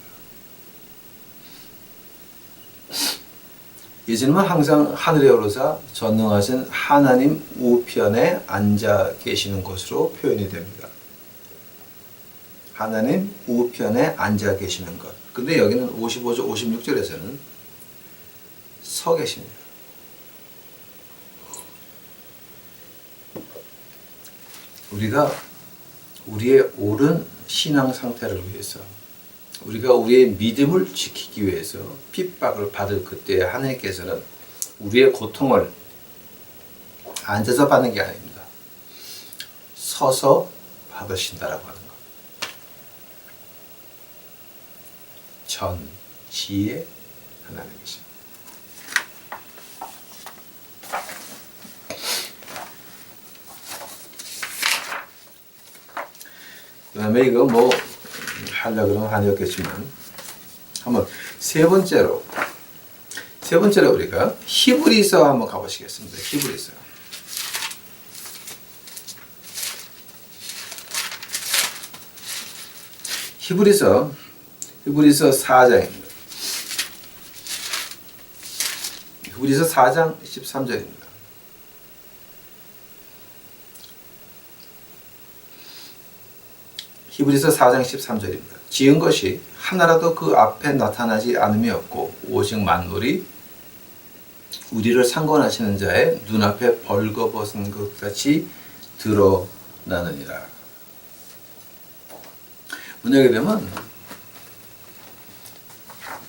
예수님은 항상 하늘에 오르사 전능하신 하나님 우편에 앉아 계시는 것으로 표현이 됩니다. 하나님 우편에 앉아 계시는 것. 근데 여기는 55절, 56절에서는 서 계십니다. 우리가 우리의 옳은 신앙 상태를 위해서, 우리가 우리의 믿음을 지키기 위해서 핍박을 받을 그때 하나님께서는 우리의 고통을 앉아서 받는 게 아닙니다. 서서 받으신다라고 하는 것. 전지의 하나님이십니다. 그 다음에 이거 뭐 하려고 그러면 아니었겠지만 한번 세 번째로 우리가 히브리서 한번 가보시겠습니다. 히브리서 4장입니다. 히브리서 4장 13절입니다. 히브리서 4장 13절입니다. 지은 것이 하나라도 그 앞에 나타나지 않음이 없고 오직 만물이 우리를 상관하시는 자의 눈앞에 벌거벗은 것 같이 드러나느니라. 문역에 되면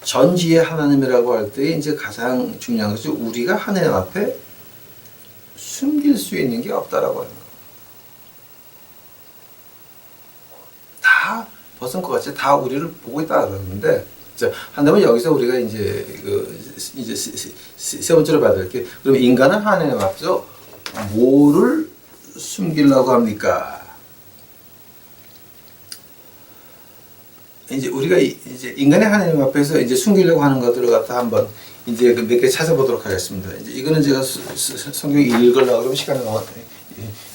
전지의 하나님이라고 할 때 이제 가장 중요한 것이 우리가 하나님 앞에 숨길 수 있는 게 없다라고 하는 거예요. 다 벗은 것 같이 다 우리를 보고 있다 그러는데, 자, 한다면 여기서 우리가 이제 세 번째로 받을 게, 그럼 인간은 하나님 앞에서 뭐를 숨기려고 합니까? 이제 우리가 이제 인간의 하나님 앞에서 이제 숨기려고 하는 것들을 갖다 한번 이제 몇 개 찾아보도록 하겠습니다. 이제 이거는 제가 성경 읽으려고 그러면 시간이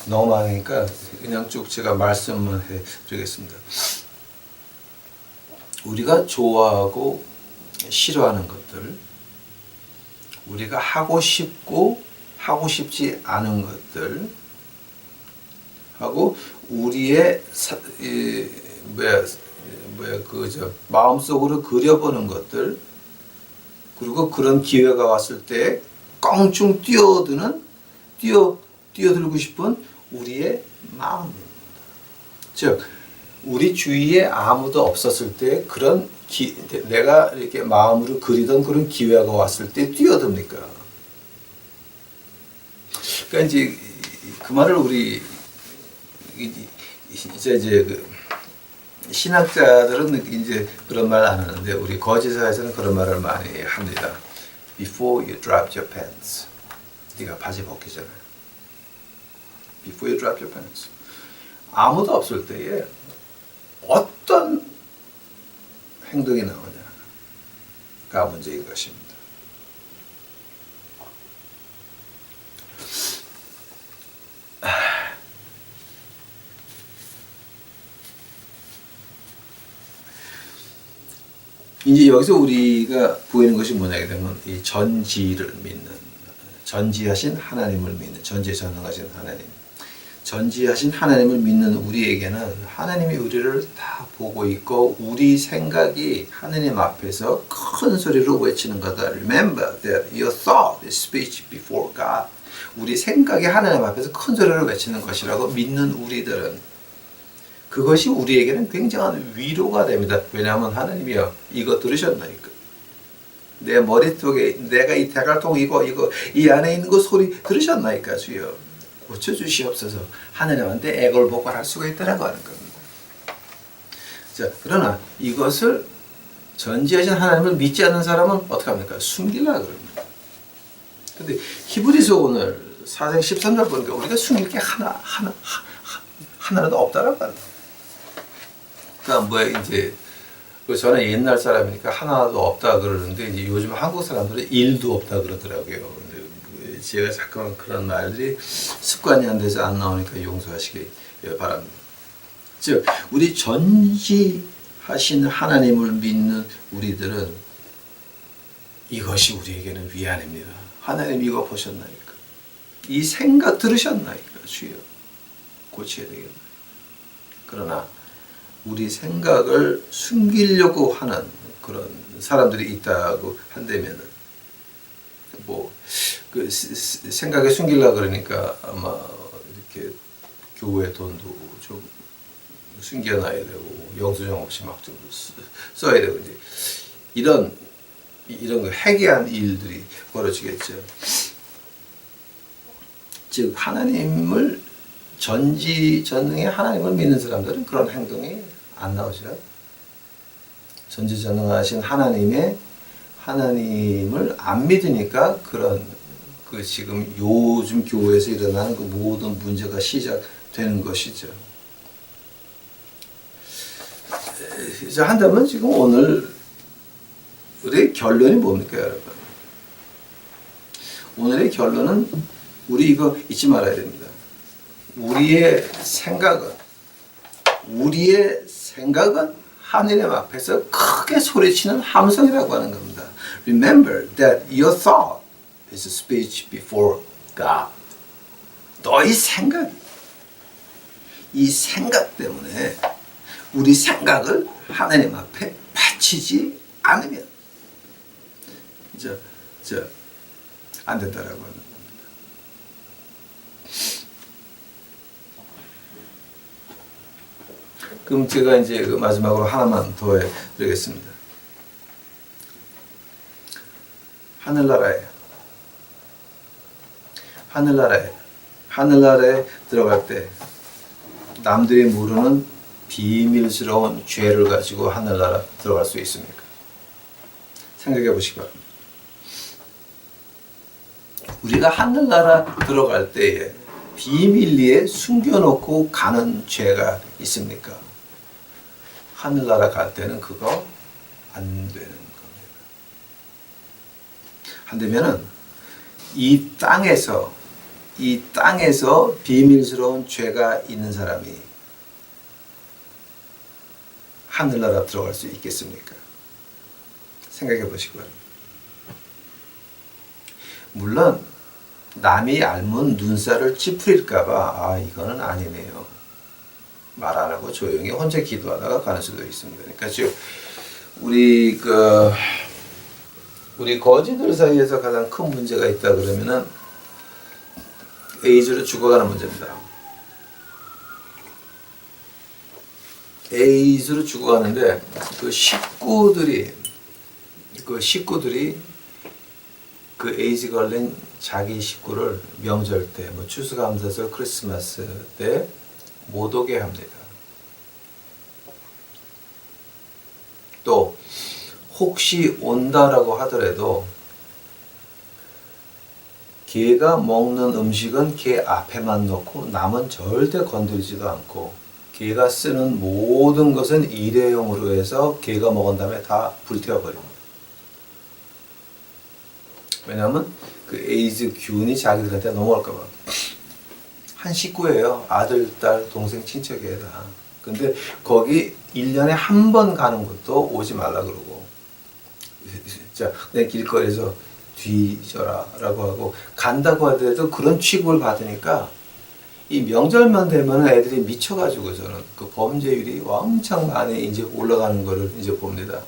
너무 많으니까 그냥 쭉 제가 말씀만 해드리겠습니다. 우리가 좋아하고 싫어하는 것들, 우리가 하고 싶고 하고 싶지 않은 것들, 하고 우리의 마음속으로 그려보는 것들, 그리고 그런 기회가 왔을 때 껑충 뛰어들고 싶은 우리의 마음입니다. 즉, 우리 주위에 아무도 없었을 때 그런 내가 이렇게 마음으로 그리던 그런 기회가 왔을 때 뛰어듭니까? 그러니까 이제 그 말을 우리 이제 신학자들은 이제 그런 말 안 하는데 우리 거지사에서는 그런 말을 많이 합니다. Before you drop your pants. 네가 바지 벗기 전에. Before you drop your pants. 아무도 없을 때에 어떤 행동이 나오냐가 문제인 것입니다. 이제 여기서 우리가 보이는 것이 뭐냐게 되면 이 전지를 믿는, 전지하신 하나님을 믿는, 전지에 전능하신 하나님, 전지하신 하나님을 믿는 우리에게는 하나님이 우리를 다 보고 있고 우리 생각이 하나님 앞에서 큰 소리로 외치는 거다. Remember that your thought is speech before God. 우리 생각이 하나님 앞에서 큰 소리로 외치는 것이라고 믿는 우리들은 그것이 우리에게는 굉장한 위로가 됩니다. 왜냐하면 하나님이요, 이거 들으셨나이까? 내 머릿속에 내가 이 대갈통 이거 이 안에 있는 거 소리 들으셨나이까? 주여 고쳐주시옵소서. 하나님한테 애걸복걸할 수가 있다라고 하는 겁니다. 자, 그러나 이것을 전지하신 하나님을 믿지 않는 사람은 어떻게 합니까? 숨기려고 그럽니다. 근데 히브리서 오늘 4장 13절 보니까 우리가 숨길 게 하나라도 없다라고 합니다. 그러니까 이제 그 저는 옛날 사람이니까 하나도 없다 그러는데 이제 요즘 한국 사람들은 일도 없다 그러더라고요. 근데 제가 잠깐 그런 말들이 습관이 안 돼서 안 나오니까 용서하시기 바랍니다. 즉 우리 전지하신 하나님을 믿는 우리들은 이것이 우리에게는 위안입니다. 하나님 이거 보셨나이까? 이 생각 들으셨나이까? 주여 고쳐야 되겠나요? 그러나 우리 생각을 숨기려고 하는 그런 사람들이 있다고 한다면은 그 생각에 숨기려고 그러니까 아마 이렇게 교회 돈도 좀 숨겨놔야 되고 영수증 없이 막 좀 써야 되고 이제 이런 해괴한 일들이 벌어지겠죠. 즉 하나님을 전지전능의 하나님을 믿는 사람들은 그런 행동이 안 나오죠. 전지전능하신 하나님을 안 믿으니까 그런 그 지금 요즘 교회에서 일어나는 그 모든 문제가 시작되는 것이죠. 이제 한다면 지금 오늘의 결론이 뭡니까, 여러분? 오늘의 결론은 우리 이거 잊지 말아야 됩니다. 우리의 생각은 하느님 앞에서 크게 소리치는 함성이라고 하는 겁니다. Remember that your thought is a speech before God. 너의 생각이 이 생각 때문에 우리 생각을 하나님 앞에 바치지 않으면 안 된다라고 하는 겁니다. 그럼 제가 이제 그 마지막으로 하나만 더 해드리겠습니다. 하늘나라에 들어갈 때 남들이 모르는 비밀스러운 죄를 가지고 하늘나라 들어갈 수 있습니까? 생각해 보시기 바랍니다. 우리가 하늘나라 들어갈 때에 비밀리에 숨겨놓고 가는 죄가 있습니까? 하늘나라 갈 때는 그거 안 되는 겁니다. 한다면은 이 땅에서 비밀스러운 죄가 있는 사람이 하늘나라 들어갈 수 있겠습니까? 생각해 보시기 바랍니다. 물론 남이 알면 눈살을 찌푸릴까봐 이거는 아니네요. 말 안 하고 조용히 혼자 기도하다가 가는 수도 있습니다. 그러니까 즉 우리 거지들 사이에서 가장 큰 문제가 있다 그러면은 에이즈로 죽어가는 문제입니다. 에이즈로 죽어가는데 그 식구들이 그 에이즈 걸린 자기 식구를 명절 때, 추수감사절, 크리스마스 때 못 오게 합니다. 또 혹시 온다라고 하더라도 개가 먹는 음식은 개 앞에만 놓고 남은 절대 건드리지도 않고 개가 쓰는 모든 것은 일회용으로 해서 개가 먹은 다음에 다 불태워버립니다. 왜냐하면 그 에이즈 균이 자기들한테 넘어갈까봐. 한 식구예요. 아들, 딸, 동생, 친척이에요 다. 근데 거기 1년에 한 번 가는 것도 오지 말라 그러고 자, 그냥 길거리에서 뒤져라 라고 하고 간다고 하더라도 그런 취급을 받으니까 이 명절만 되면 애들이 미쳐가지고 저는 그 범죄율이 왕창 많이 이제 올라가는 거를 이제 봅니다.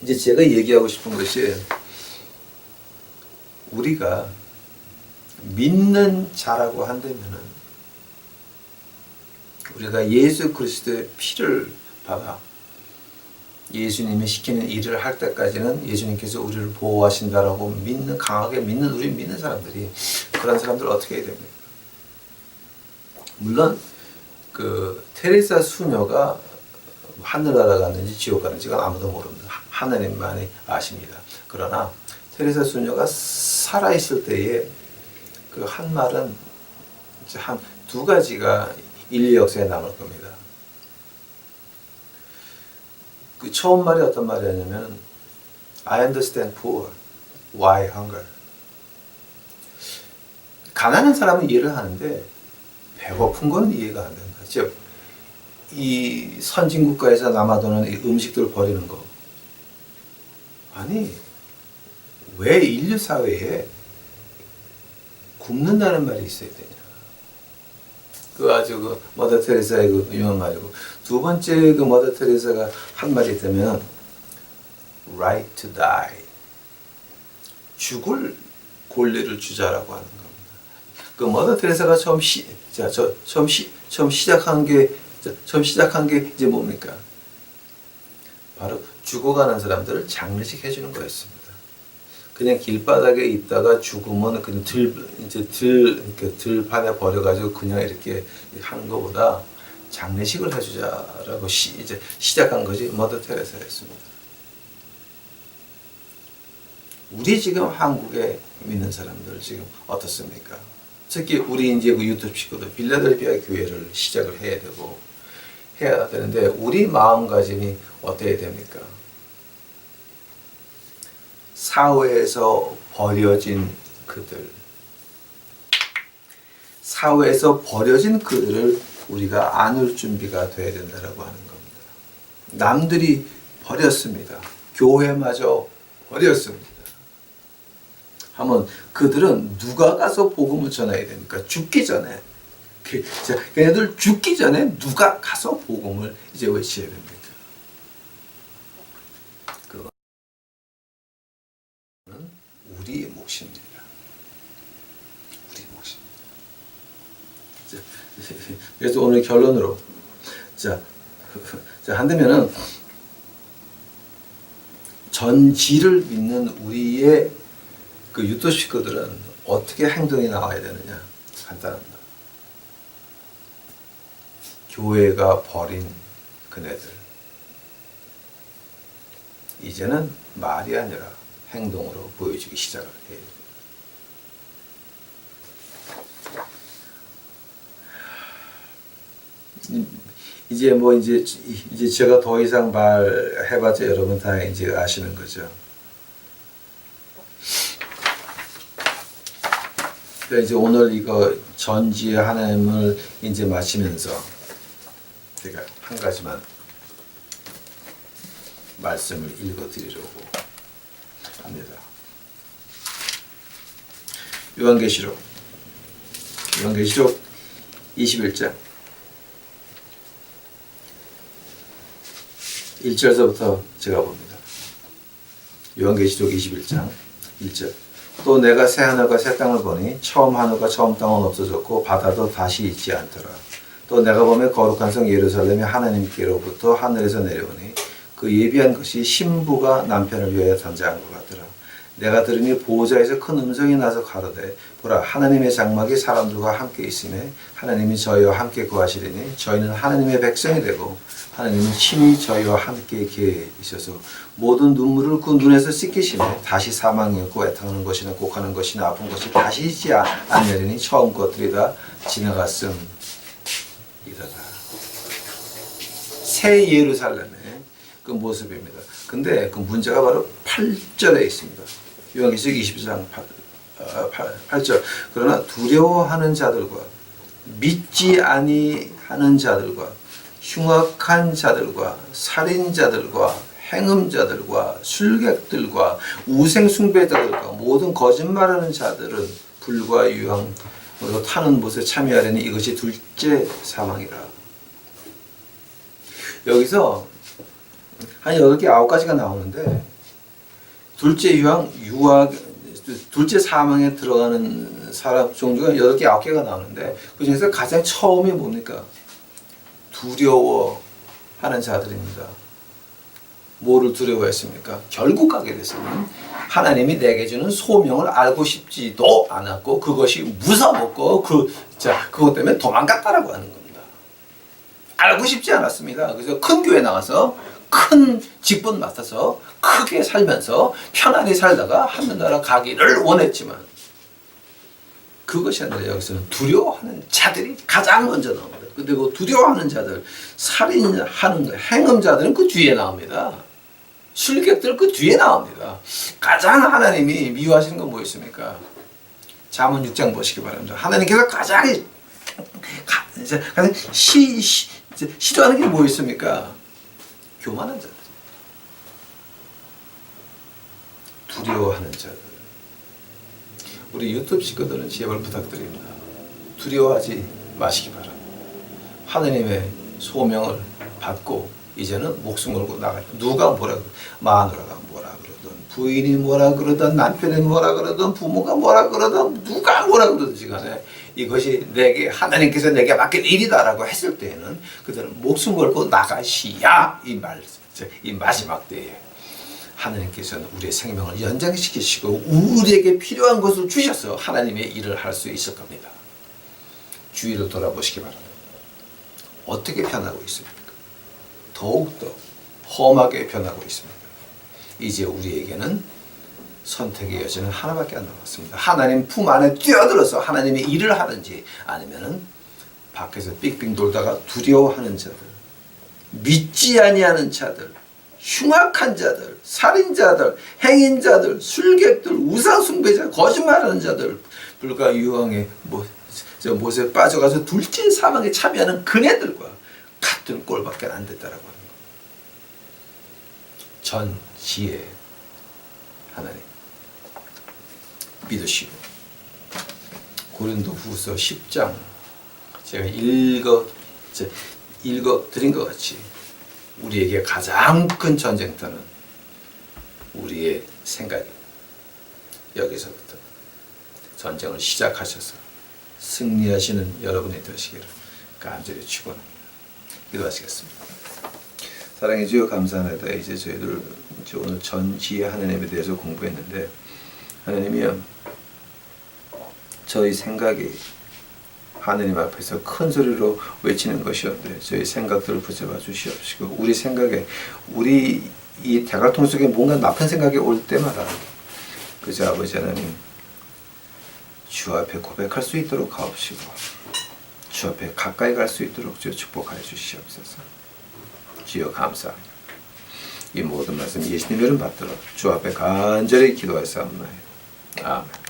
이제 제가 얘기하고 싶은 것이 우리가 믿는 자라고 한다면은 우리가 예수 그리스도의 피를 받아 예수님이 시키는 일을 할 때까지는 예수님께서 우리를 보호하신다라고 강하게 믿는 우리 믿는 사람들이 그런 사람들 어떻게 해야 됩니까? 물론 그 테레사 수녀가 하늘나라 갔는지 지옥 갔는지가 아무도 모릅니다. 하나님만이 아십니다. 그러나 테레사 수녀가 살아있을 때에 그 한 말은 한 두 가지가 인류 역사에 남을 겁니다. 그 처음 말이 어떤 말이었냐면 I understand poor, why hunger? 가난한 사람은 이해를 하는데 배고픈 건 이해가 안 된다. 즉, 이 선진국가에서 남아도는 이 음식들 버리는 거. 아니, 왜 인류 사회에 굶는다는 말이 있어야 되냐? 그 아주 그 머더 테레사의 그 유명한 말이고, 두 번째 그 머더 테레사가 한 말이 있다면 right to die. 죽을 권리를 주자라고 하는 겁니다. 그 머더 테레사가 처음 시작한 게 이제 뭡니까? 바로 죽어가는 사람들을 장례식 해주는 거였습니다. 그냥 길바닥에 있다가 죽으면 그냥 들판에 버려가지고 그냥 이렇게 하는 것보다 장례식을 해주자라고 이제 시작한 것이 머더 테레사였습니다. 우리 지금 한국에 믿는 사람들 지금 어떻습니까? 특히 우리 이제 그 유튜브 식구들 빌라델피아 교회를 시작을 해야 되는데 우리 마음가짐이 어떻게 됩니까? 사회에서 버려진 그들을 우리가 안을 준비가 돼야 된다라고 하는 겁니다. 남들이 버렸습니다. 교회마저 버렸습니다. 하면 그들은 누가 가서 복음을 전해야 됩니까? 죽기 전에. 걔네들 죽기 전에 누가 가서 복음을 이제 외쳐야 됩니까? 그거는 우리의 몫입니다. 우리의 몫입니다. 그래서 오늘 결론으로 한다면은 전지를 믿는 우리의 그 유토 식구들은 어떻게 행동이 나와야 되느냐? 간단합니다. 교회가 버린 그네들. 이제는 말이 아니라 행동으로 보여주기 시작을 해요. 이제 제가 더 이상 말해봤자 여러분 다 이제 아시는 거죠. 그러니까 이제 오늘 이거 전지의 하나님을 이제 마치면서 제가 한 가지만 말씀을 읽어드리려고 합니다. 요한계시록 21장 1절서부터 제가 봅니다. 요한계시록 21장 1절. 또 내가 새 하늘과 새 땅을 보니 처음 하늘과 처음 땅은 없어졌고 바다도 다시 있지 않더라. 또 내가 보며 거룩한 성 예루살렘이 하나님께로부터 하늘에서 내려오니 그 예비한 것이 신부가 남편을 위하여 단장한 것 같더라. 내가 들으니 보호자에서 큰 음성이 나서 가로되 보라 하나님의 장막이 사람들과 함께 있음에 하나님이 저희와 함께 거하시리니 저희는 하나님의 백성이 되고 하나님은 친히 저희와 함께 계셔서 모든 눈물을 그 눈에서 씻기시며 다시 사망이 없고 애통하는 것이나 곡하는 것이나 아픈 것이 다시 있지 않으리니 처음 것들이 다 지나갔음이로다. 새 예루살렘의 그 모습입니다. 근데 그 문제가 바로 8절에 있습니다. 요한계시록 22장 8절. 그러나 두려워하는 자들과 믿지 아니하는 자들과 흉악한 자들과 살인자들과 행음자들과 술객들과 우생숭배자들과 모든 거짓말하는 자들은 불과 유황으로 타는 못에 참여하려니 이것이 둘째 사망이라. 여기서 한 8개, 9가지가 나오는데 둘째 사망에 들어가는 사람 종류가 8개, 9개가 나오는데 그 중에서 가장 처음이 뭡니까? 두려워하는 자들입니다. 뭐를 두려워했습니까? 결국 가게 됐으면 하나님이 내게 주는 소명을 알고 싶지도 않았고 그것이 무서웠고 그것 때문에 도망갔다라고 하는 겁니다. 알고 싶지 않았습니다. 그래서 큰 교회 나가서 큰 직분 맡아서 크게 살면서 편안히 살다가 하늘나라 가기를 원했지만 그것이 아니라 여기서는 두려워하는 자들이 가장 먼저 나옵니다. 근데 그 두려워하는 자들, 살인하는 거, 행음자들은 그 뒤에 나옵니다. 술객들 그 뒤에 나옵니다. 가장 하나님이 미워하시는 건 뭐였습니까? 잠언 6장 보시기 바랍니다. 하나님께서 가장 싫어하는 게 뭐였습니까? 교만한 자들, 두려워하는 자들. 우리 유튜브 식구들은 제발 부탁드립니다. 두려워하지 마시기 바랍니다. 하느님의 소명을 받고 이제는 목숨 걸고 나가요. 누가 뭐라 마누라가 뭐라 그러든 부인이 뭐라 그러든 남편이 뭐라 그러든 부모가 뭐라 그러든 누가 뭐라 그러든지 간에 이것이 내게 하나님께서 내게 맡긴 일이다라고 했을 때에는 그들은 목숨 걸고 나가시야 이 마지막 때에 하나님께서는 우리의 생명을 연장시키시고 우리에게 필요한 것을 주셔서 하나님의 일을 할 수 있을 겁니다. 주위를 돌아보시기 바랍니다. 어떻게 변하고 있습니까? 더욱더 험하게 변하고 있습니다. 이제 우리에게는 선택의 여지는 하나밖에 안 남았습니다. 하나님 품 안에 뛰어들어서 하나님의 일을 하든지 아니면은 밖에서 삑삑 돌다가 두려워하는 자들, 믿지 아니하는 자들, 흉악한 자들, 살인자들, 행인자들, 술객들, 우상숭배자, 거짓말하는 자들, 불과 유황에 못에 빠져가서 둘째 사망에 참여하는 그네들과 같은 꼴밖에 안 됐다라고 하는 것. 전 지혜 하나님 믿으시고 고린도후서 10장 제가 읽어 드린 것 같이 우리에게 가장 큰 전쟁터는 우리의 생각입니다. 여기서부터 전쟁을 시작하셔서 승리하시는 여러분이 되시기를 간절히 축원합니다. 기도하시겠습니다. 사랑해 주여 감사합니다. 이제 저희들 오늘 전지혜 하나님에 대해서 공부했는데 하나님이여 저희 생각이 하느님 앞에서 큰 소리로 외치는 것이었는데 저희 생각들을 붙잡아 주시옵시고 우리 생각에 우리 이 대갈통 속에 뭔가 나쁜 생각이 올 때마다 그저 아버지 하나님 주 앞에 고백할 수 있도록 하옵시고 주 앞에 가까이 갈 수 있도록 주여 축복하여 주시옵소서. 주여 감사합니다. 이 모든 말씀 예수님 이름 받들어 주 앞에 간절히 기도하사옵나이다. 아멘.